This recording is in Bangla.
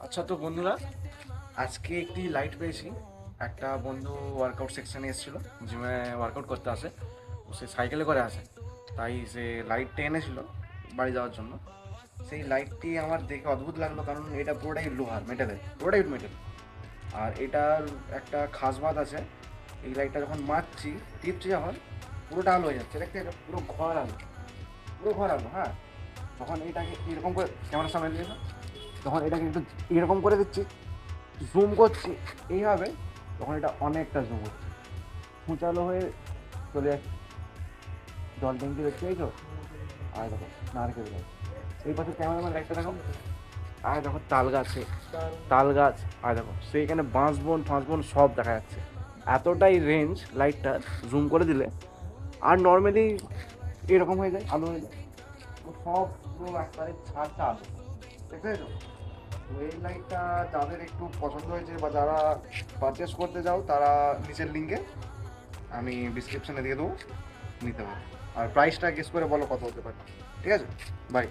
আচ্ছা তো বন্ধুরা, আজকে একটি লাইট পেয়েছি। একটা বন্ধু ওয়ার্কআউট সেকশনে এসেছিলো, জিমে ওয়ার্কআউট করতে আসে। তো সে সাইকেলে করে আসে, তাই সে লাইটটা এনেছিল বাড়ি যাওয়ার জন্য। সেই লাইটটি আমার দেখে অদ্ভুত লাগলো, কারণ এটা পুরোটাই লোহার, মেটালের, পুরোটাই মেটাল। আর এটার একটা খাস বাত আছে, এই লাইটটা যখন মারছি, টিপছি যখন, পুরোটা আলো হয়ে যাচ্ছে। দেখতে এটা পুরো ঘর আলো, পুরো ঘর আলো। হ্যাঁ, তখন এটাকে এরকম করে ক্যামেরার সামনে দিয়ে, তখন এটাকে একটু এরকম করে দিচ্ছি, জুম করছি এইভাবে, তখন এটা অনেকটা জুম হচ্ছে, উঁচালো হয়ে চলে যাচ্ছে। জল ট্যাঙ্কি দেখতে চাইছো? আর দেখো নারকেল গাছ, এই পাশে ক্যামেরাম্যান লাইটটা দেখো, আর দেখো তাল গাছে, তাল গাছ, আর দেখো সেইখানে বাঁশ বন ফাঁস বন সব দেখা যাচ্ছে। এতটাই রেঞ্জ লাইটটা, জুম করে দিলে আর নর্মালি এরকম হয়ে যায়, আলো হয়ে যায়। তো সব পুরো একবারে ছাড়টা আলো, দেখতে পেয়েছো? তো এই লাইটটা যাদের একটু পছন্দ হয়েছে বা যারা পারচেস করতে যাও, তারা নিচের লিঙ্কে আমি ডিসক্রিপশনে দিয়ে দেবো, নিতে পারো। আর প্রাইসটা গেস করে বলো কত হতে পারে। ঠিক আছে, বাই।